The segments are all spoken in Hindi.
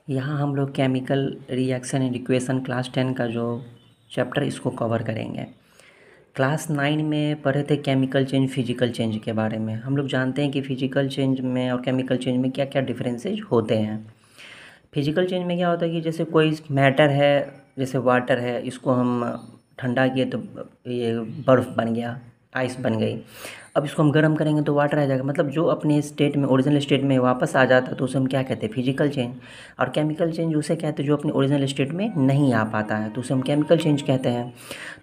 यहाँ हम लोग chemical reaction and equation class 10 का जो चैप्टर इसको कवर करेंगे। क्लास 9 में पढ़े थे केमिकल चेंज फिजिकल चेंज के बारे में। हम लोग जानते हैं कि फिजिकल चेंज में और केमिकल चेंज में क्या क्या डिफरेंसेस होते हैं। फिजिकल चेंज में क्या होता है कि जैसे कोई मैटर है, जैसे वाटर है, इसको हम ठंडा किए तो ये बर्फ़ बन गया, आइस बन गई। अब इसको हम गर्म करेंगे तो वाटर आ जाएगा, मतलब जो अपने स्टेट में ओरिजिनल स्टेट में वापस आ जाता है तो उसे हम क्या कहते हैं, फिजिकल चेंज। और केमिकल चेंज उसे कहते हैं जो अपने ओरिजिनल स्टेट में नहीं आ पाता है, तो उसे हम केमिकल चेंज कहते हैं।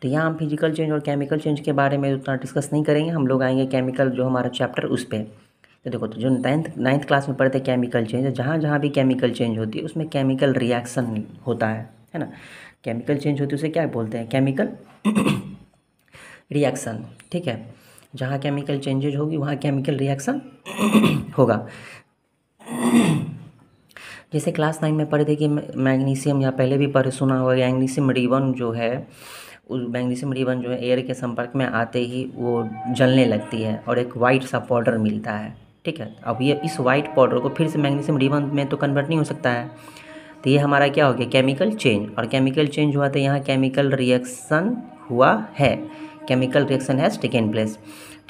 तो यहाँ हम फिजिकल चेंज और केमिकल चेंज के बारे में उतना डिस्कस नहीं करेंगे, हम लोग आएंगे केमिकल जो हमारा चैप्टर उस पर। तो देखो, तो जो नाइन्थ क्लास में पढ़ते हैं केमिकल चेंज, जहाँ जहाँ भी केमिकल चेंज होती है उसमें केमिकल रिएक्शन होता है ना। केमिकल चेंज होती है उसे क्या बोलते हैं, केमिकल रिएक्शन। ठीक है, जहाँ केमिकल चेंजेज होगी वहाँ केमिकल रिएक्शन होगा। जैसे क्लास 9 में पढ़े थे कि मैग्नीशियम, या पहले भी पढ़े सुना होगा, मैग्नीशियम रिबन जो है, उस मैग्नीशियम रिबन जो है एयर के संपर्क में आते ही वो जलने लगती है और एक वाइट सा पाउडर मिलता है। ठीक है, अब ये इस वाइट पाउडर को फिर से मैग्नीशियम रिबन में तो कन्वर्ट नहीं हो सकता है, तो ये हमारा क्या हो गया, केमिकल चेंज। और केमिकल चेंज हुआ तो यहाँ केमिकल रिएक्शन हुआ है, chemical reaction has taken place.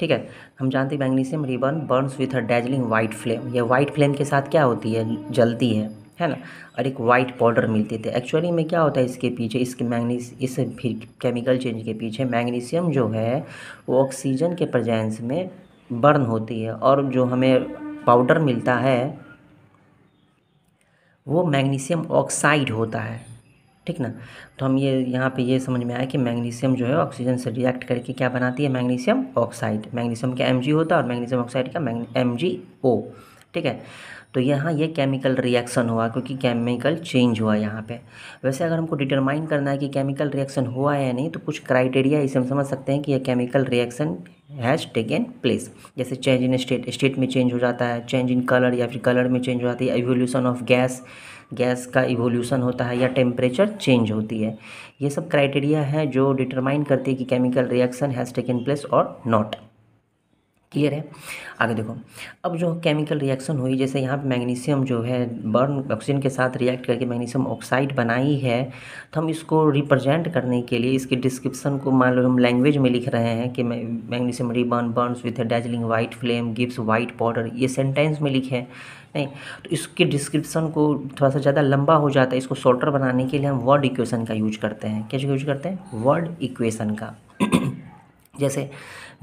ठीक है, हम जानते हैं magnesium ribbon Burns with a dazzling white flame. ये वाइट फ्लेम के साथ क्या होती है, जलती है ना, और एक वाइट पाउडर मिलती थी। एक्चुअली में क्या होता है इसके पीछे, इस फिर केमिकल चेंज के पीछे मैग्नीशियम जो है वो ऑक्सीजन के प्रेजेंस में बर्न होती है, और जो हमें पाउडर मिलता है वो मैग्नीशियम ऑक्साइड होता है। ठीक ना, तो हम ये यहाँ पे ये समझ में आया कि मैग्नीशियम जो है ऑक्सीजन से रिएक्ट करके क्या बनाती है, मैग्नीशियम ऑक्साइड। मैग्नीशियम का Mg होता है और मैग्नीशियम ऑक्साइड का MgO। ठीक है, तो यहाँ ये केमिकल रिएक्शन हुआ क्योंकि केमिकल चेंज हुआ यहाँ पे। वैसे अगर हमको डिटरमाइन करना है कि केमिकल रिएक्शन हुआ है या नहीं, तो कुछ क्राइटेरिया इसे हम समझ सकते हैं कि यह chemical reaction has taken place. जैसे चेंज इन स्टेट में चेंज हो जाता है, चेंज इन कलर या फिर कलर में चेंज हो जाती है, इवोल्यूशन ऑफ गैस का इवोल्यूशन होता है, या टेम्परेचर चेंज होती है। ये सब क्राइटेरिया है जो डिटरमाइन करती है कि chemical reaction has taken place और नॉट। क्लियर है, आगे देखो। अब जो केमिकल रिएक्शन हुई, जैसे यहाँ पे मैग्नीशियम जो है बर्न ऑक्सीजन के साथ रिएक्ट करके मैग्नीशियम ऑक्साइड बनाई है, तो हम इसको रिप्रेजेंट करने के लिए इसके डिस्क्रिप्शन को मान लो हम लैंग्वेज में लिख रहे हैं कि magnesium ribbon Burns with A dazzling white flame gives white powder, ये सेंटेंस में लिखे हैं नहीं, तो इसके डिस्क्रिप्शन को थोड़ा सा ज़्यादा लंबा हो जाता है। इसको शॉर्टर बनाने के लिए हम वर्ड इक्वेशन का यूज करते हैं। क्या यूज करते हैं, वर्ड इक्वेशन का। जैसे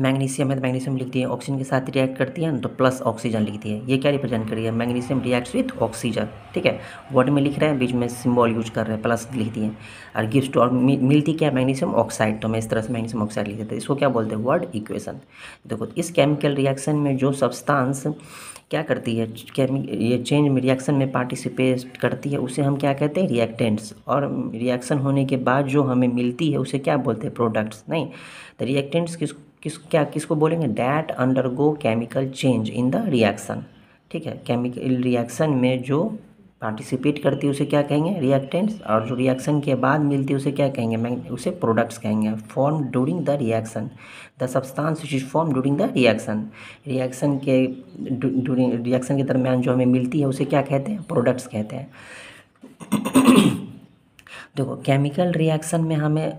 मैग्नीशियम है तो मैग्नीशियम लिख दिए, ऑक्सीजन के साथ रिएक्ट करती है ना तो प्लस ऑक्सीजन लिख दिए। ये क्या रिप्रेजेंट करिए, मैग्नीशियम रिएक्ट्स विथ ऑक्सीजन। ठीक है, वर्ड में लिख रहे हैं, बीच में सिंबल यूज कर रहे हैं, प्लस लिख दिए। और गिव्स टू, और मिलती क्या, मैग्नीशियम ऑक्साइड, तो मैं इस तरह से मैग्नीशियम ऑक्साइड लिख देते हैं। इसको क्या बोलते हैं, वर्ड इक्वेशन। देखो, इस केमिकल रिएक्शन में जो सब्सटेंस क्या करती है, ये चेंज में रिएक्शन में पार्टिसिपेट करती है, उसे हम क्या कहते हैं, रिएक्टेंट्स। और रिएक्शन होने के बाद जो हमें मिलती है उसे क्या बोलते हैं, प्रोडक्ट्स। नहीं, तो रिएक्टेंट्स किसको बोलेंगे, that undergo chemical change in the reaction. ठीक है, केमिकल रिएक्शन में जो पार्टिसिपेट करती है उसे क्या कहेंगे, रिएक्टेंट्स। और जो रिएक्शन के बाद मिलती है उसे क्या कहेंगे, उसे प्रोडक्ट्स कहेंगे। Form during the reaction, the substance which is form during the reaction. Reaction के दरमियान जो हमें मिलती है उसे क्या कहते हैं, प्रोडक्ट्स कहते हैं। देखो, केमिकल रिएक्शन में हमें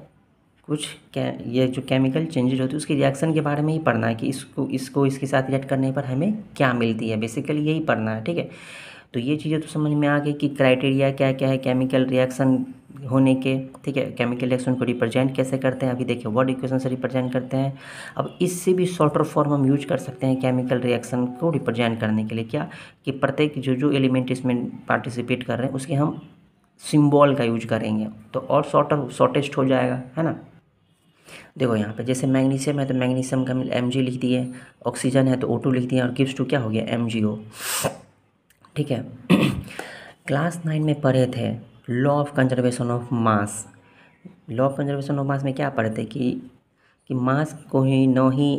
कुछ ये जो केमिकल चेंजेज होती है उसकी रिएक्शन के बारे में ही पढ़ना है कि इसको इसके साथ रिएक्ट करने पर हमें क्या मिलती है, बेसिकली यही पढ़ना है। ठीक है, तो ये चीज़ें तो समझ में आ गई कि क्राइटेरिया क्या क्या है केमिकल रिएक्शन होने के। ठीक है, केमिकल रिएक्शन को रिप्रेजेंट कैसे करते हैं, अभी देखिए वर्ड इक्वेशन से रिप्रेजेंट करते हैं। अब इससे भी शॉर्टर फॉर्म हम यूज कर सकते हैं केमिकल रिएक्शन को रिप्रेजेंट करने के लिए, क्या कि प्रत्येक जो एलिमेंट इसमें पार्टिसिपेट कर रहे हैं उसके हम सिंबल का यूज करेंगे, तो और शॉर्टेस्ट हो जाएगा, है ना। देखो यहाँ पे जैसे मैग्नीशियम है तो मैग्नीशियम का Mg लिख दिए, ऑक्सीजन है तो O2 लिख दिए, और गिव्स टू क्या हो गया, MgO। ठीक है, क्लास 9 में पढ़े थे law of conservation of mass. Law of conservation of mass में क्या पढ़े थे कि मास को ही न ही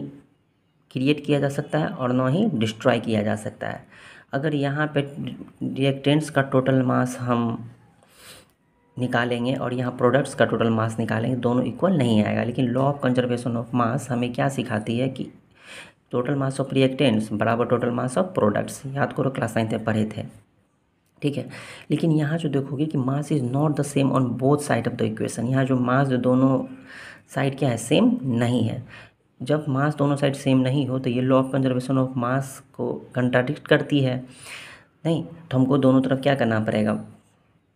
क्रिएट किया जा सकता है और न ही डिस्ट्रॉय किया जा सकता है। अगर यहाँ पे रिएक्टेंट्स का टोटल मास हम निकालेंगे और यहाँ प्रोडक्ट्स का टोटल मास निकालेंगे, दोनों इक्वल नहीं आएगा। लेकिन law of conservation of mass हमें क्या सिखाती है कि टोटल मास ऑफ रिएक्टेंट्स बराबर टोटल मास ऑफ प्रोडक्ट्स। याद करो, क्लास 9 में पढ़े थे। ठीक है। लेकिन यहाँ जो देखोगे कि mass is not the same on both side of the equation, यहाँ जो मास जो दोनों साइड क्या है, सेम नहीं है। जब मास दोनों साइड सेम नहीं हो तो ये law of conservation of mass को कंट्राडिक्ट करती है, नहीं। तो हमको दोनों तरफ क्या करना पड़ेगा,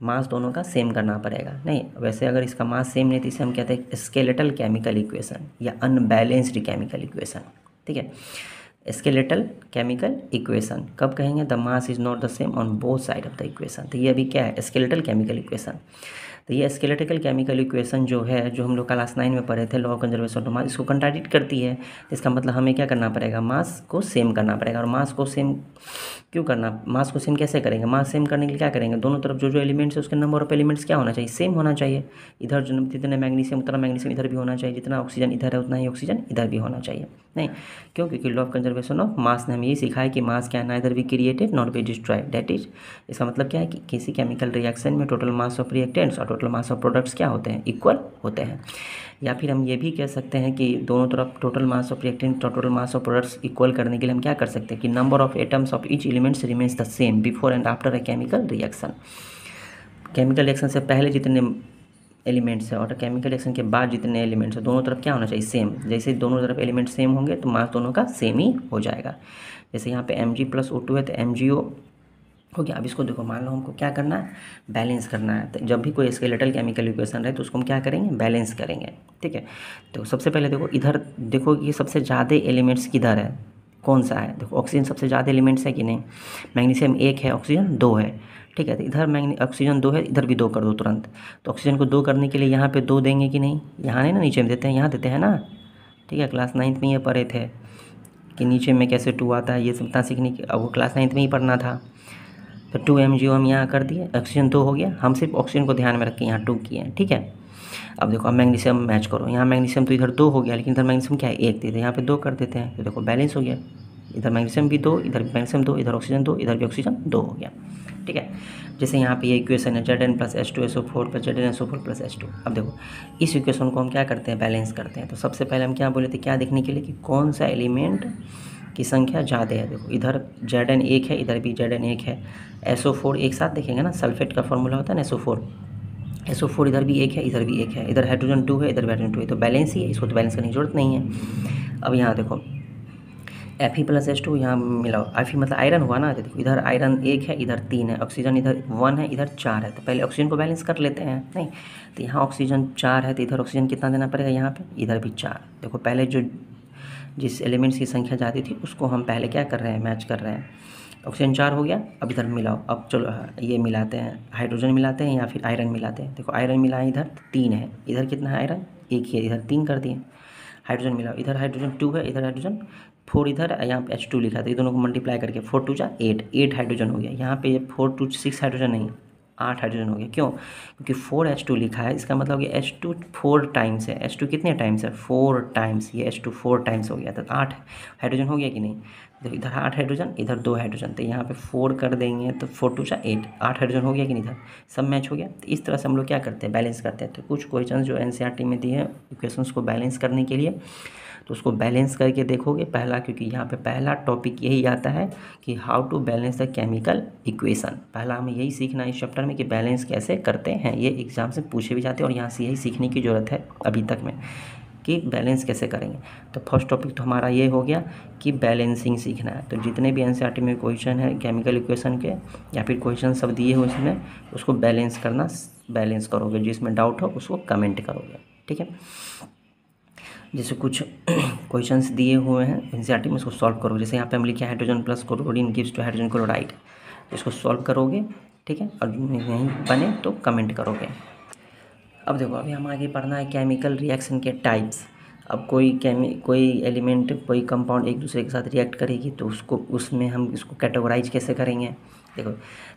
मास दोनों का सेम करना पड़ेगा। नहीं, वैसे अगर इसका मास सेम नहीं तो इसे हम कहते हैं स्केलेटल केमिकल इक्वेशन या अनबैलेंस्ड केमिकल इक्वेशन। ठीक है, स्केलेटल केमिकल इक्वेशन कब कहेंगे, the mass is not the same on both side of the equation. तो ये अभी क्या है, स्केलेटल केमिकल इक्वेशन। तो ये स्केलेटिकल केमिकल इक्वेशन जो है, जो हम लोग क्लास 9 में पढ़े थे, law of conservation of mass, इसको कंट्राडिक्ट करती है। इसका मतलब हमें क्या करना पड़ेगा, मास को सेम करना पड़ेगा। और मास को सेम क्यों करना, मास को सेम कैसे करेंगे, मास सेम करने के लिए क्या करेंगे, दोनों तरफ जो जो एलिमेंट्स है उसके नंबर ऑफ एलिमेंट्स क्या होना चाहिए, सेम होना चाहिए। इधर जो जितने मैग्नीशियम उतना मैग्नीशियम इधर भी होना चाहिए, जितना ऑक्सीजन इधर है उतना ही ऑक्सीजन इधर भी होना चाहिए। नहीं, क्यों, क्योंकि law of conservation of mass ने हमें ये सिखाया कि मास क्या है, neither be created not be destroyed. That is, इसका मतलब क्या है कि किसी केमिकल रिएक्शन में टोटल मास ऑफ रिएक्टेंट्स और टोटल मास ऑफ प्रोडक्ट्स क्या होते हैं, इक्वल होते हैं। या फिर हम ये भी कह सकते हैं कि दोनों तरफ टोटल मास ऑफ रिएक्टेंट और total mass of products equal करने के लिए हम क्या कर सकते हैं कि number of atoms of each elements remains the same before and after a chemical reaction. Chemical reaction से पहले जितने एलिमेंट्स है और केमिकल रिएक्शन के बाद जितने एलिमेंट्स है, दोनों तरफ क्या होना चाहिए, सेम। जैसे दोनों तरफ एलिमेंट सेम होंगे तो मास दोनों का सेम ही हो जाएगा। जैसे यहाँ पे Mg+O2 है तो MgO हो गया। अब इसको देखो, मान लो हमको क्या करना है, बैलेंस करना है। तो जब भी कोई स्केलेटल केमिकल इक्वेशन रहे तो उसको हम क्या करेंगे, बैलेंस करेंगे। ठीक है, तो सबसे पहले देखो इधर, देखो ये सबसे ज़्यादा एलिमेंट्स किधर है, कौन सा है, देखो ऑक्सीजन सबसे ज़्यादा एलिमेंट्स है कि नहीं, मैग्नीशियम 1 है, ऑक्सीजन 2 है। ठीक है, तो इधर ऑक्सीजन 2 है, इधर भी 2 कर दो तुरंत। तो ऑक्सीजन को 2 करने के लिए यहाँ पे 2 देंगे कि नहीं, यहाँ नहीं ना, नीचे में देते हैं, यहाँ देते हैं ना। ठीक है, क्लास 9th में ये पढ़े थे कि नीचे में कैसे 2 आता है, ये सब इतना सीखने की, अब वो क्लास 9th में ही पढ़ना था। तो 2 MgO हम यहाँ कर दिए, ऑक्सीजन 2 हो गया। हम सिर्फ ऑक्सीजन को ध्यान में रख के यहाँ 2 किए हैं। ठीक है, अब देखो अब मैग्नीशियम मैच करो, यहाँ मैग्नीशियम तो इधर 2 हो गया, लेकिन इधर मैग्नीशियम क्या है, 1 थे, यहाँ पे 2 कर देते हैं। तो देखो बैलेंस हो गया, इधर मैग्नीशियम भी 2, इधर भी मैग्नीशियम 2, इधर ऑक्सीजन 2, इधर भी ऑक्सीजन 2 हो गया। ठीक है, जैसे यहाँ पे ये इक्वेशन है Zn+H2SO4 + ZnSO4 + H2। अब देखो इस इक्वेशन को हम क्या करते हैं, बैलेंस करते हैं। तो सबसे पहले हम क्या बोले थे, क्या देखने के लिए कि कौन सा एलिमेंट की संख्या ज़्यादा है। देखो इधर Zn 1 है, इधर भी Zn 1 है। SO4 एक साथ देखेंगे ना, सल्फेट का फॉर्मूला होता है ना SO4 इधर भी 1 है, इधर भी 1 है, इधर हाइड्रोजन 2 है, इधर भी हाइड्रोजन 2 है, तो बैलेंस ही है, इसको तो बैलेंस करने की जरूरत नहीं है। अब यहाँ देखो Fe+H2 यहाँ मिलाओ, Fe मतलब आयरन हुआ ना। देखो इधर आयरन 1 है, इधर 3 है, ऑक्सीजन इधर 1 है, इधर 4 है। तो पहले ऑक्सीजन को बैलेंस कर लेते हैं। नहीं, तो यहाँ ऑक्सीजन 4 है तो इधर ऑक्सीजन कितना देना पड़ेगा, यहाँ पे इधर भी 4। देखो पहले जो जिस एलिमेंट्स की संख्या ज़्यादा थी उसको हम पहले क्या कर रहे हैं, मैच कर रहे हैं। ऑक्सीजन 4 हो गया, अब इधर मिलाओ। अब चलो ये मिलाते हैं, हाइड्रोजन मिलाते हैं या फिर आयरन मिलाते हैं। देखो आयरन मिलाए, इधर 3 है, इधर कितना है आयरन, 1 ही है, इधर 3 कर दिए। हाइड्रोजन मिलाओ, इधर हाइड्रोजन 2 है, इधर हाइड्रोजन 4, इधर यहाँ पे H2 लिखा था, ये दोनों को मल्टीप्लाई करके 4 2 जा 8 हाइड्रोजन हो गया। यहाँ पे 4 2 6 हाइड्रोजन नहीं, 8 हाइड्रोजन हो गया। क्यों, क्योंकि 4H2 लिखा है, इसका मतलब ये H2 4 टाइम्स है। H2 कितने टाइम्स है, 4 टाइम्स, ये H2 4 टाइम्स हो गया, तो 8 हाइड्रोजन हो गया कि नहीं। तो इधर 8 हाइड्रोजन, इधर 2 हाइड्रोजन, तो यहाँ पे 4 कर देंगे तो 4 2 जा 8 हाइड्रोजन हो गया कि नहीं, इधर सब मैच हो गया। तो इस तरह से हम लोग क्या करते हैं, बैलेंस करते हैं। तो कुछ क्वेश्चन जो NCERT में दिए हैं इक्वेशंस को बैलेंस करने के लिए, तो उसको बैलेंस करके देखोगे पहला, क्योंकि यहाँ पे पहला टॉपिक यही आता है कि how to balance the chemical equation. पहला हमें यही सीखना है इस चैप्टर में कि बैलेंस कैसे करते हैं। ये एग्जाम से पूछे भी जाते हैं और यहाँ से यही सीखने की ज़रूरत है अभी तक में कि बैलेंस कैसे करेंगे। तो फर्स्ट टॉपिक तो हमारा ये हो गया कि बैलेंसिंग सीखना है। तो जितने भी NCERT में क्वेश्चन है केमिकल इक्वेशन के या फिर क्वेश्चन सब दिए हुए उसमें, उसको बैलेंस करना, बैलेंस करोगे, जिसमें डाउट हो उसको कमेंट करोगे। ठीक है, जैसे कुछ क्वेश्चंस दिए हुए हैं NCERT में, उसको सॉल्व करो। जैसे यहाँ पे हम लिखे hydrogen plus chlorine gives to hydrogen chloride, इसको सॉल्व करोगे। ठीक है, और नहीं बने तो कमेंट करोगे। अब देखो अभी हम आगे पढ़ना है केमिकल रिएक्शन के टाइप्स। अब कोई एलिमेंट, कोई कंपाउंड एक दूसरे के साथ रिएक्ट करेगी तो उसमें हम इसको कैटेगराइज कैसे करेंगे। देखो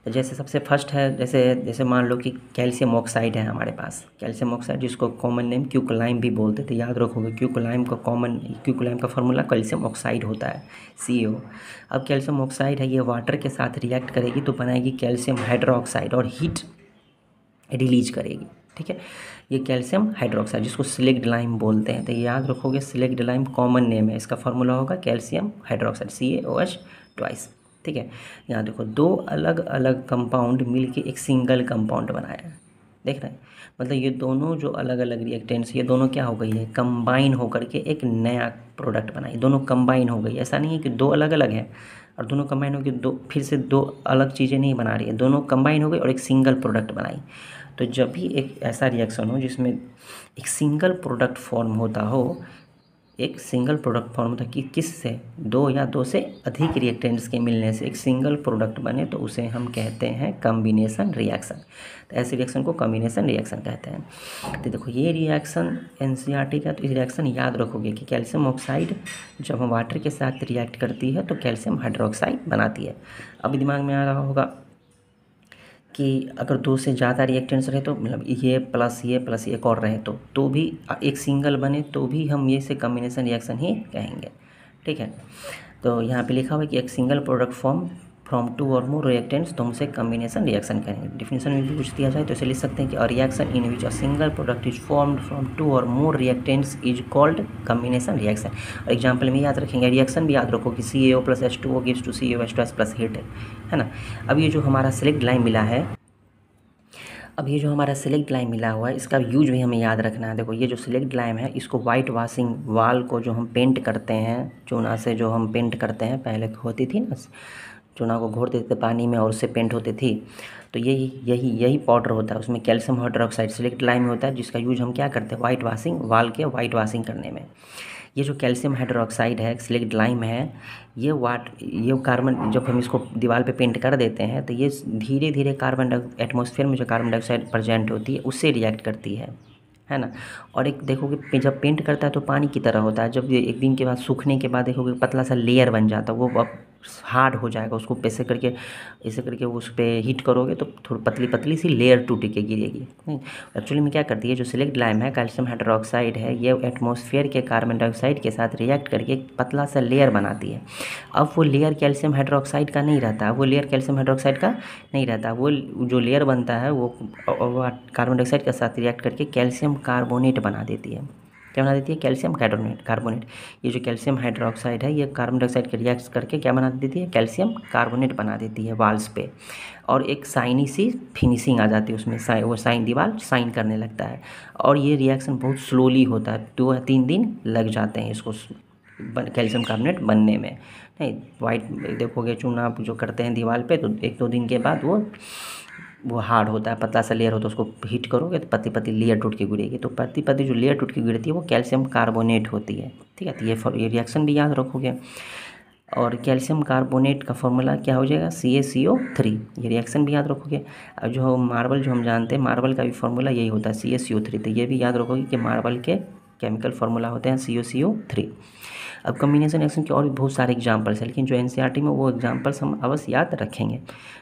तो जैसे सबसे फर्स्ट है, जैसे मान लो कि कैल्शियम ऑक्साइड है हमारे पास, कैल्शियम ऑक्साइड जिसको कॉमन नेम क्यूकलाइम भी बोलते थे, याद रखोगे। क्यूकलाइम का फार्मूला कैल्शियम ऑक्साइड होता है, CO। अब कैल्शियम ऑक्साइड है, ये वाटर के साथ रिएक्ट करेगी तो बनाएगी कैल्शियम हाइड्रोक्साइड और हीट रिलीज करेगी। ठीक है, ये कैल्शियम हाइड्रोक्साइड जिसको सिलेक्ट-लाइम बोलते हैं, तो याद रखोगे सिलेक्ट-लाइम कॉमन नेम है, इसका फार्मूला होगा कैल्शियम हाइड्रोक्साइड CaOH2। ठीक है। यहाँ देखो दो अलग अलग कंपाउंड मिलके एक सिंगल कंपाउंड बनाया है, देख रहे हैं। मतलब ये दोनों जो अलग अलग रिएक्टेंट्स, ये दोनों क्या हो गई है, कंबाइन होकर के एक नया प्रोडक्ट बनाई, दोनों कंबाइन हो गई। ऐसा नहीं है कि दो अलग अलग है और दोनों कंबाइन होकर दो फिर से दो अलग चीज़ें नहीं बना रही है, दोनों कंबाइन हो गई और एक सिंगल प्रोडक्ट बनाई। तो जब भी एक ऐसा रिएक्शन हो जिसमें एक सिंगल प्रोडक्ट फॉर्म होता हो, एक सिंगल प्रोडक्ट फॉर्म होता है कि किससे, दो या दो से अधिक रिएक्टेंट्स के मिलने से एक सिंगल प्रोडक्ट बने, तो उसे हम कहते हैं कॉम्बिनेशन रिएक्शन। तो ऐसे रिएक्शन को कॉम्बिनेशन रिएक्शन कहते हैं। तो देखो ये रिएक्शन एनसीईआरटी का, तो इस रिएक्शन याद रखोगे कि कैल्शियम ऑक्साइड जब हम वाटर के साथ रिएक्ट करती है तो कैल्शियम हाइड्रोक्साइड बनाती है। अब दिमाग में आ रहा होगा कि अगर दो से ज़्यादा रिएक्टेंट्स रहे तो मतलब ये प्लस एक और रहे तो भी एक सिंगल बने तो भी हम ये से कॉम्बिनेशन रिएक्शन ही कहेंगे, ठीक है। तो यहाँ पे लिखा हुआ है कि एक single product form from two और मोर रिएक्टेंट्स, तो हम उसे कॉम्बिनेशन रिएक्शन कहेंगे। डिफिनेशन में भी कुछ दिया जाए तो इसे लिख सकते हैं कि a reaction in which a single product is formed from two और more reactants is called combination reaction. और एग्जाम्पल में याद रखेंगे, रिएक्शन भी याद रखो कि CaO plus H2O gives to CaOH2 plus heat, है ना। अब ये जो हमारा सेलेक्ट लाइन मिला है, अब ये जो हमारा सेलेक्ट लाइम मिला हुआ है इसका यूज भी हमें याद रखना है। देखो ये जो सेलेक्ट लाइम है इसको वाइट वॉशिंग वाल को जो हम पेंट करते हैं, चूना से जो हम पेंट करते हैं, पहले होती थी ना, चूना को घोर देते थे पानी में और उससे पेंट होती थी, तो यही पाउडर होता है, उसमें कैल्शियम हाइड्रोक्साइड सेलेक्ट लाइम होता है, जिसका यूज हम क्या करते हैं, वाइट वॉशिंग वाल के वाइट वॉशिंग करने में। ये जो कैल्शियम हाइड्रोक्साइड है, सेलेक्ट लाइम है, ये कार्बन, जब हम इसको दीवार पे पेंट कर देते हैं तो ये धीरे धीरे एटमॉस्फेयर में जो कार्बन डाइऑक्साइड प्रेजेंट होती है उससे रिएक्ट करती है ना। और एक देखोगे जब पेंट करता है तो पानी की तरह होता है, जब ये एक दिन के बाद सूखने के बाद देखोगे पतला सा लेयर बन जाता है, वो अब हार्ड हो जाएगा, उसको ऐसे करके उस पर हीट करोगे तो थोड़ी पतली पतली सी लेयर टूट के गिरेगी। एक्चुअली में क्या करती है, जो सेलेक्ट लाइम है कैल्शियम हाइड्रोक्साइड है, ये एटमॉस्फेयर के कार्बन डाइऑक्साइड के साथ रिएक्ट करके एक पतला सा लेयर बनाती है। अब वो लेयर कैल्शियम हाइड्रोक्साइड का नहीं रहता, वो लेयर कैल्शियम हाइड्रोक्साइड का नहीं रहता, वो जो लेयर बनता है वो कार्बन डाइऑक्साइड के साथ रिएक्ट करके कैल्शियम कार्बोनेट बना देती है। क्या बना देती है, कैल्शियम कार्बोनेट। ये जो कैल्शियम हाइड्रोक्साइड है ये कार्बन डाइऑक्साइड के रिएक्ट करके क्या बना देती है, कैल्शियम कार्बोनेट बना देती है वाल्स पे, और एक शाइनी सी फिनिशिंग आ जाती है उसमें, वो दीवार शाइन करने लगता है। और ये रिएक्शन बहुत स्लोली होता है, 2 या 3 दिन लग जाते हैं इसको कैल्शियम कार्बोनेट बनने में। नहीं, वाइट देखोगे चूना आप जो करते हैं दीवार पे तो 1-2 दिन के बाद वो हार्ड होता है, पतला सा लेयर होता है, उसको हीट करोगे तो पतली पतली लेयर टूट के गिरेगी, तो पतली पतली जो लेयर टूट के गिरती है वो कैल्शियम कार्बोनेट होती है, ठीक है। तो ये रिएक्शन भी याद रखोगे। और कैल्शियम कार्बोनेट का फॉर्मूला क्या हो जाएगा, CaCO3, ये रिएक्शन भी याद रखोगे। अब जो मार्बल जो हम जानते हैं, मार्बल का भी फॉर्मूला यही होता है CaCO3, तो ये भी याद रखोगे कि मार्बल के केमिकल फार्मूला होते हैं CaCO3। अब कॉम्बिनेशन रिएक्शन के और भी बहुत सारे एग्जांपल्स हैं, लेकिन जो एनसीईआरटी में वो एग्जांपल्स हम अवश्य याद रखेंगे।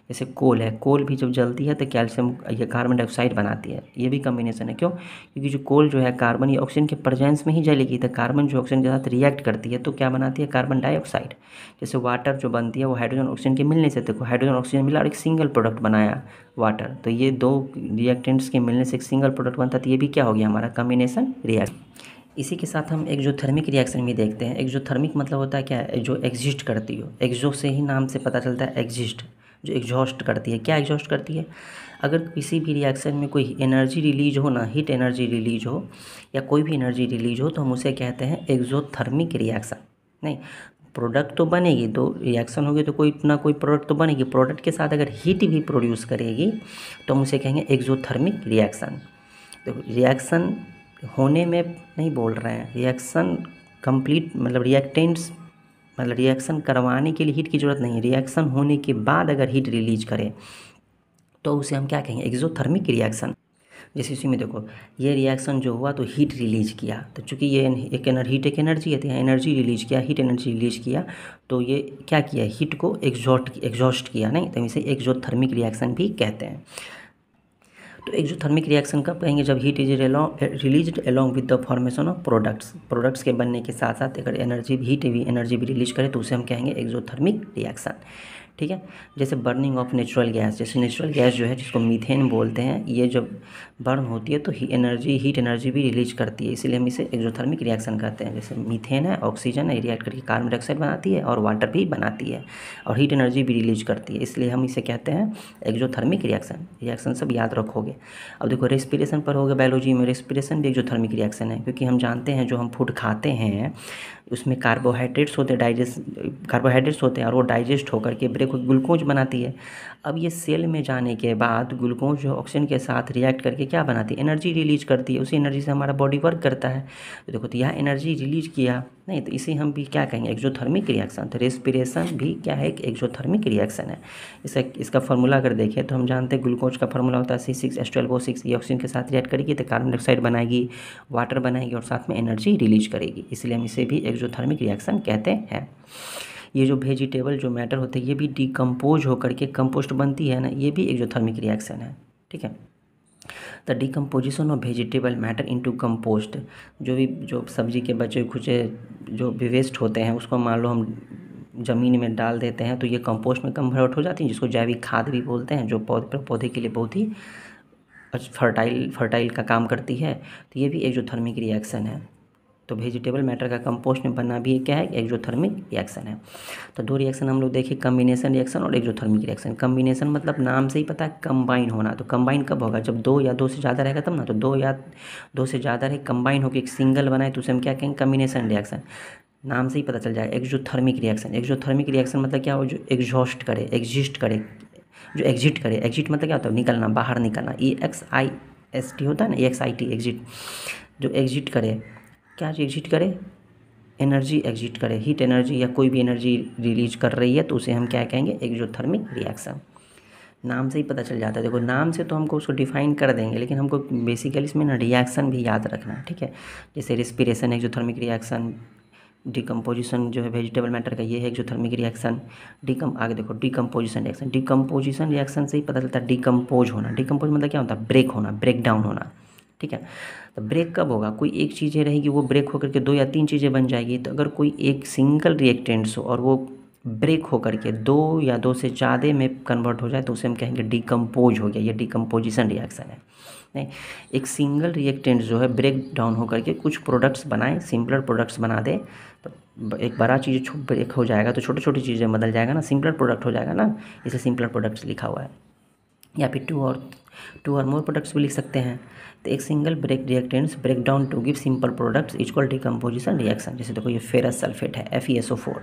जैसे कोल है, कोल भी जब जलती है तो कैल्शियम ये कार्बन डाइऑक्साइड बनाती है, ये भी कॉम्बिनेशन है। क्यों, क्योंकि जो कोल जो है कार्बन ये ऑक्सीजन के प्रेजेंस में ही जलेगी, तो कार्बन जो ऑक्सीजन के साथ रिएक्ट करती है तो क्या बनाती है, कार्बन डाइऑक्साइड। जैसे वाटर जो बनती है वो हाइड्रोजन ऑक्सीजन के मिलने से, देखो हाइड्रोजन ऑक्सीजन मिला और एक सिंगल प्रोडक्ट बनाया वाटर, तो ये दो रिएक्टेंट्स के मिलने से एक सिंगल प्रोडक्ट बनता है, तो ये भी क्या हो गया हमारा कॉम्बिनेशन रिएक्शन। इसी के साथ हम एक्सोथर्मिक रिएक्शन भी देखते हैं। एक्सोथर्मिक मतलब होता है क्या, जो एग्जिस्ट करती हो, एक्सो से ही नाम से पता चलता है एग्जिस्ट, जो एग्जॉस्ट करती है। क्या एग्जॉस्ट करती है, अगर किसी भी रिएक्शन में कोई एनर्जी रिलीज हो ना, हीट एनर्जी रिलीज हो या कोई भी एनर्जी रिलीज हो तो हम उसे कहते हैं एक्सोथर्मिक रिएक्शन। नहीं, प्रोडक्ट तो बनेगी, दो रिएक्शन होगी तो कोई ना कोई प्रोडक्ट तो बनेगी, प्रोडक्ट के साथ अगर हीट भी प्रोड्यूस करेगी तो हम उसे कहेंगे एक्सोथर्मिक रिएक्शन। तो रिएक्शन होने में नहीं बोल रहे हैं, रिएक्शन कंप्लीट मतलब रिएक्टेंट्स मतलब रिएक्शन करवाने के लिए हीट की ज़रूरत नहीं, रिएक्शन होने के बाद अगर हीट रिलीज करे तो उसे हम क्या कहेंगे, एक्सोथर्मिक रिएक्शन। जैसे इसी में देखो ये रिएक्शन जो हुआ तो हीट रिलीज किया, तो चूँकि ये एक एनर्जी है तो यहाँ एनर्जी रिलीज किया, हीट एनर्जी रिलीज किया, तो ये क्या किया, हीट को एग्जॉस्ट किया, नहीं तो इसे एक्सोथर्मिक रिएक्शन भी कहते हैं। तो एक्सोथर्मिक रिएक्शन कब कहेंगे, जब heat is released along with the formation of products के बनने के साथ साथ अगर हीट भी एनर्जी भी रिलीज करे तो उसे हम कहेंगे एक्सोथर्मिक रिएक्शन, ठीक है। जैसे बर्निंग ऑफ नेचुरल गैस, जैसे नेचुरल गैस जो है जिसको मीथेन बोलते हैं, ये जब बर्न होती है तो हीट एनर्जी भी रिलीज करती है, इसीलिए हम इसे एक्सोथर्मिक रिएक्शन कहते हैं। जैसे मीथेन है, ऑक्सीजन है, रिएक्ट करके कार्बन डाइऑक्साइड बनाती है और वाटर भी बनाती है और हीट एनर्जी भी रिलीज करती है, इसलिए हम इसे कहते हैं एक्सोथर्मिक रिएक्शन सब याद रखोगे। अब देखो रेस्पिरेशन पर हो गया, बायोलॉजी में रेस्पिरेशन भी एक्सोथर्मिक रिएक्शन है, क्योंकि हम जानते हैं जो हम फूड खाते हैं उसमें कार्बोहाइड्रेट्स होते हैं और वो डाइजेस्ट होकर के ब्रेक ग्लूकोज बनाती है। अब ये सेल में जाने के बाद ग्लूकोज जो ऑक्सीजन के साथ रिएक्ट करके क्या बनाती है, एनर्जी रिलीज करती है, उसी एनर्जी से हमारा बॉडी वर्क करता है। तो देखो, तो यह एनर्जी रिलीज किया नहीं, तो इसे हम भी क्या कहेंगे, एक्सोथर्मिक रिएक्शन। तो रेस्पिरेशन भी क्या है, एक एक्सोथर्मिक रिएक्शन है। इसका फार्मूला अगर देखें तो हम जानते हैं ग्लूकोज का फार्मूला होता है C6H12O6। ये ऑक्सीजन के साथ रिएक्ट करेगी तो कार्बन डाइऑक्साइड बनाएगी, वाटर बनाएगी और साथ में एनर्जी रिलीज करेगी, इसलिए हम इसे भी एक्सोथर्मिक रिएक्शन कहते हैं। ये जो वेजिटेबल जो मैटर होते हैं ये भी डिकम्पोज होकर के कंपोस्ट बनती है ना, ये भी एक्सोथर्मिक रिएक्शन है, ठीक है। The decomposition of vegetable matter into compost, जो सब्जी के बचे खुचे जो भी वेस्ट होते हैं उसको मान लो हम ज़मीन में डाल देते हैं तो ये कंपोस्ट में कन्वर्ट हो जाती है, जिसको जैविक खाद भी बोलते हैं, जो पौधे के लिए बहुत ही फर्टाइल का काम करती है। तो ये भी एक्सोथर्मिक रिएक्शन है। तो वेजिटेबल मैटर का कंपोस्ट में बनना भी क्या है, एक्सोथर्मिक रिएक्शन है। तो दो रिएक्शन हम लोग देखें, कम्बिनेशन रिएक्शन और एक्सोथर्मिक रिएक्शन। कम्बिनेशन मतलब नाम से ही पता है कंबाइन होना। तो कंबाइन कब होगा, जब दो या दो से ज़्यादा रहेगा तब ना। तो दो या दो से ज़्यादा रहे कंबाइन होकर एक सिंगल बनाए तो उसे हम क्या कहेंगे, कम्बिनेशन रिएक्शन। नाम से ही पता चल जाएगा। एक्सोथर्मिक रिएक्शन मतलब क्या हो, जो एग्जिस्ट करे, एग्जिट मतलब क्या होता है, निकलना, बाहर निकलना। EXIST होता है ना, EXIT एग्जिट, जो एग्जिट करे, क्या चीज़ एग्जिट करे, एनर्जी एग्जिट करे, हीट एनर्जी या कोई भी एनर्जी रिलीज कर रही है तो उसे हम क्या कहेंगे, एक्सोथर्मिक रिएक्शन। नाम से ही पता चल जाता है। देखो, नाम से तो हमको उसको डिफाइन कर देंगे, लेकिन हमको बेसिकली इसमें ना रिएक्शन भी याद रखना है, ठीक है। जैसे रेस्पिरेशन एक्सोथर्मिक रिएक्शन, डिकम्पोजिशन जो है वेजिटेबल मैटर का ये है एक्सोथर्मिक रिएक्शन। आगे देखो डिकम्पोजिशन रिएक्शन से ही पता चलता है डिकम्पोज होना। डिकम्पोज मतलब क्या होता है, ब्रेक होना, ब्रेक डाउन होना, ठीक है। तो ब्रेक कब होगा, कोई एक चीज़ें रहेगी वो ब्रेक होकर के दो या तीन चीज़ें बन जाएगी। तो अगर कोई एक सिंगल रिएक्टेंट्स हो और वो ब्रेक होकर के दो या दो से ज़्यादा में कन्वर्ट हो जाए तो उसे हम कहेंगे डिकम्पोज हो गया, ये डिकम्पोजिशन रिएक्शन है। नहीं, एक सिंगल रिएक्टेंट जो है ब्रेक डाउन होकर के कुछ प्रोडक्ट्स बनाए, सिंपलर प्रोडक्ट्स बना दे, तो एक बड़ा चीज़ ब्रेक हो जाएगा तो छोटी छोटी चीज़ें बदल जाएगा ना, सिंपलर प्रोडक्ट हो जाएगा ना, इसे सिंपलर प्रोडक्ट्स लिखा हुआ है। या फिर टू और मोर प्रोडक्ट्स भी लिख सकते हैं। तो एक single reactants break down to give simple products equal decomposition reaction. जैसे देखो, ये फेरस सल्फेट है, FeSO4,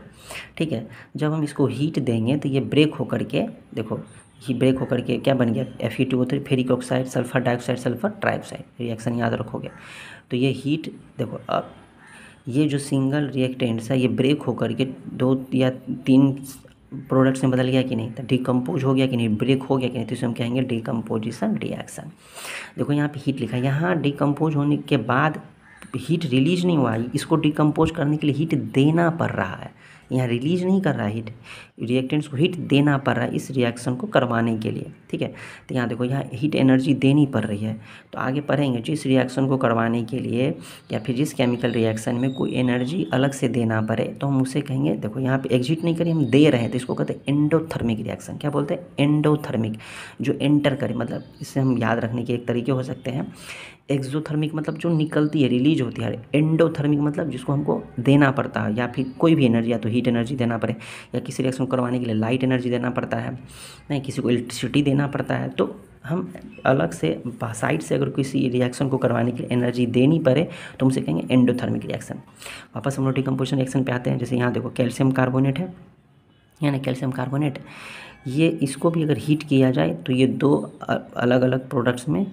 ठीक है। जब हम इसको हीट देंगे तो ये ब्रेक होकर के, देखो ये ब्रेक होकर के क्या बन गया, Fe2O3, ferric oxide, sulphur dioxide, sulphur trioxide, reaction याद रखोगे। तो ये हीट देखो, अब ये जो सिंगल रिएक्टेंट्स है ये ब्रेक होकर के दो या तीन प्रोडक्ट्स में बदल गया कि नहीं, तो डिकम्पोज हो गया कि नहीं, ब्रेक हो गया कि नहीं, तो इसे हम कहेंगे डिकम्पोजिशन रिएक्शन। देखो यहाँ पे हीट लिखा है, यहाँ डिकम्पोज होने के बाद हीट रिलीज नहीं हुआ, इसको डिकम्पोज करने के लिए हीट देना पड़ रहा है। यहाँ रिलीज नहीं कर रहा है हीट, रिएक्टेंट्स को हीट देना पड़ रहा है इस रिएक्शन को करवाने के लिए, ठीक है। तो यहाँ देखो, यहाँ हीट एनर्जी देनी पड़ रही है। तो आगे पढ़ेंगे, जिस रिएक्शन को करवाने के लिए या फिर जिस केमिकल रिएक्शन में कोई एनर्जी अलग से देना पड़े तो हम उसे कहेंगे, देखो यहाँ पे एग्जिट नहीं करें, हम दे रहे हैं तो इसको कहते हैं एंडोथर्मिक रिएक्शन। क्या बोलते हैं, एंडोथर्मिक, जो एंटर करे, मतलब इससे हम याद रखने के एक तरीके हो सकते हैं। एक्सोथर्मिक मतलब जो निकलती है, रिलीज होती है। एंडोथर्मिक मतलब जिसको हमको देना पड़ता है, या फिर कोई भी एनर्जी, या तो हीट एनर्जी देना पड़े, या किसी रिएक्शन को करवाने के लिए लाइट एनर्जी देना पड़ता है, नहीं किसी को इलेक्ट्रिसिटी देना पड़ता है, तो हम अलग से साइड से अगर किसी रिएक्शन को करवाने के लिए एनर्जी देनी पड़े तो हम उसे कहेंगे एंडोथर्मिक रिएक्शन। वापस हम लोग डिकम्पोजिशन रिएक्शन पे आते हैं। जैसे यहाँ देखो, कैल्शियम कार्बोनेट है, यानी कैल्शियम कार्बोनेट, ये इसको भी अगर हीट किया जाए तो ये दो अलग अलग प्रोडक्ट्स में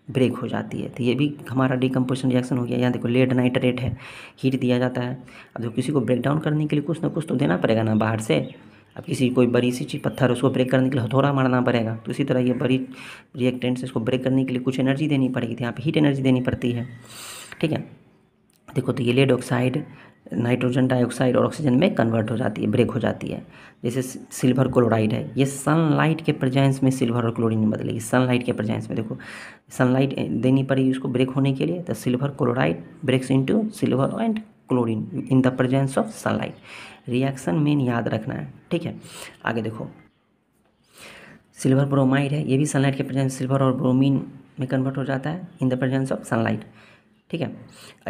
ब्रेक हो जाती है। तो ये भी हमारा डिकम्पोजिशन रिएक्शन हो गया। यहाँ देखो, लेड नाइट्रेट है, हीट दिया जाता है। अब जो किसी को ब्रेक डाउन करने के लिए कुछ ना कुछ तो देना पड़ेगा ना बाहर से। अब किसी कोई बड़ी सी चीज़ पत्थर, उसको ब्रेक करने के लिए हथौड़ा मारना पड़ेगा, तो इसी तरह ये बड़ी रिएक्टेंट्स इसको ब्रेक करने के लिए कुछ एनर्जी देनी पड़ेगी, तो यहाँ पे हीट एनर्जी देनी पड़ती है, ठीक है। देखो, तो ये लेड ऑक्साइड नाइट्रोजन डाइऑक्साइड और ऑक्सीजन में कन्वर्ट हो जाती है, ब्रेक हो जाती है। जैसे सिल्वर क्लोराइड है, ये सनलाइट के प्रेजेंस में सिल्वर और क्लोरीन में बदलेगी। सनलाइट के प्रेजेंस में देखो, सनलाइट देनी पड़ेगी उसको ब्रेक होने के लिए, तो silver chloride breaks into silver and chlorine in the presence of sunlight. Reaction मेन याद रखना है, ठीक है। आगे देखो, सिल्वर ब्रोमाइड है, ये भी सनलाइट के प्रेजेंस सिल्वर और ब्रोमीन में कन्वर्ट हो जाता है इन द प्रेजेंस ऑफ सनलाइट, ठीक है।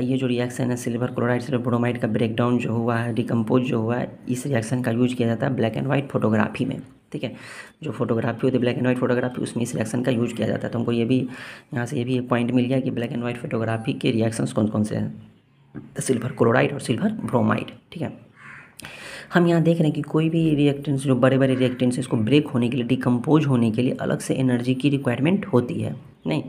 ये जो रिएक्शन है सिल्वर क्लोराइड सिल्वर ब्रोमाइड का ब्रेकडाउन जो हुआ है, डिकम्पोज जो हुआ है, इस रिएक्शन का यूज किया जाता है ब्लैक एंड वाइट फोटोग्राफी में, ठीक है। जो फोटोग्राफी होती है ब्लैक एंड वाइट फोटोग्राफी, उसमें इस रिएक्शन का यूज किया जाता है। तो हमको ये भी यहाँ से ये भी एक पॉइंट मिल गया कि ब्लैक एंड वाइट फोटोग्राफी के रिएक्शंस कौन कौन से हैं, सिल्वर क्लोराइड और सिल्वर ब्रोमाइड, ठीक है। हम यहाँ देख रहे हैं कि कोई भी रिएक्टेंस जो बड़े बड़े रिएक्टेंस इसको ब्रेक होने के लिए, डिकम्पोज होने के लिए अलग से एनर्जी की रिक्वायरमेंट होती है, नहीं,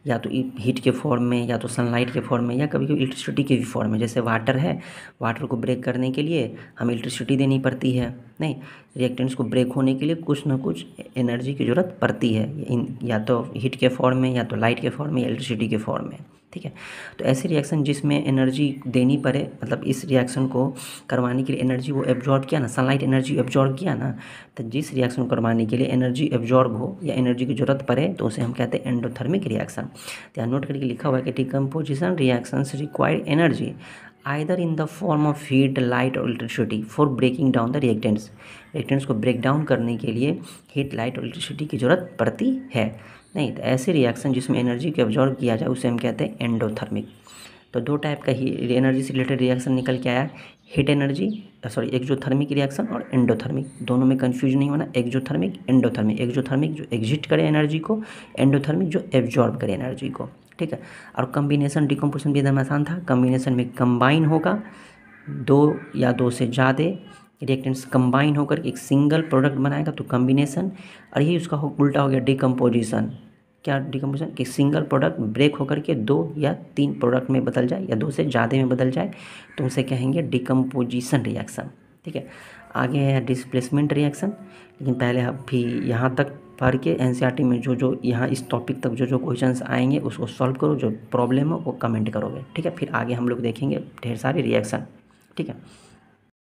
या तो हीट के फॉर्म में, या तो सनलाइट के फॉर्म में, या कभी कभी इलेक्ट्रिसिटी के भी फॉर्म में। जैसे वाटर है, वाटर को ब्रेक करने के लिए हमें इलेक्ट्रिसिटी देनी पड़ती है, नहीं, रिएक्टेंट्स को ब्रेक होने के लिए कुछ ना कुछ एनर्जी की ज़रूरत पड़ती है, या तो हीट के फॉर्म में, या तो लाइट के फॉर्म में, या इलेक्ट्रिसिटी के फॉर्म में, ठीक है। तो ऐसे रिएक्शन जिसमें एनर्जी देनी पड़े, मतलब इस रिएक्शन को करवाने के लिए एनर्जी वो एब्जॉर्ब किया ना, सनलाइट एनर्जी एब्जॉर्ब किया ना, तो जिस रिएक्शन को करवाने के लिए एनर्जी एब्जॉर्ब हो या एनर्जी की ज़रूरत पड़े तो उसे हम कहते हैं एंडोथर्मिक रिएक्शन। तो नोट करके लिखा हुआ है कि decomposition reactions require energy either in the form of heat, light और electricity for breaking down the reactants. Reactants को ब्रेक डाउन करने के लिए हीट, लाइट और इलेक्ट्रिसिटी की ज़रूरत पड़ती है, नहीं। तो ऐसे रिएक्शन जिसमें एनर्जी को एब्जॉर्ब किया जाए उसे हम कहते हैं एंडोथर्मिक। तो दो टाइप का ही एनर्जी से रिलेटेड रिएक्शन निकल के आया, heat energy, sorry exothermic reaction और एंडोथर्मिक, दोनों में कंफ्यूज नहीं होना। एक्सोथर्मिक, एंडोथर्मिक, एक्सोथर्मिक जो एग्जिट करे एनर्जी को, एंडोथर्मिक जो एब्जॉर्ब करे एनर्जी को, ठीक है। और कम्बिनेशन डिकम्पोजिशन भी एकदम आसान था, कम्बिनेशन में कंबाइन होगा दो या दो से ज़्यादा रिएक्टेंट्स कंबाइन होकर एक सिंगल प्रोडक्ट बनाएगा तो कम्बिनेशन, और यही उसका उल्टा हो गया डिकम्पोजिशन। क्या डिकम्पोजिशन, कि सिंगल प्रोडक्ट ब्रेक होकर के 2 या 3 प्रोडक्ट में बदल जाए या 2 से ज़्यादा में बदल जाए तो उसे कहेंगे डिकम्पोजिशन रिएक्शन, ठीक है। आगे है डिस्प्लेसमेंट रिएक्शन, लेकिन पहले अभी यहाँ तक पढ़ के एनसीईआरटी में जो यहाँ इस टॉपिक तक जो क्वेश्चंस आएंगे उसको सॉल्व करो, जो प्रॉब्लम हो वो कमेंट करोगे, ठीक है। फिर आगे हम लोग देखेंगे ढेर सारे रिएक्शन, ठीक है।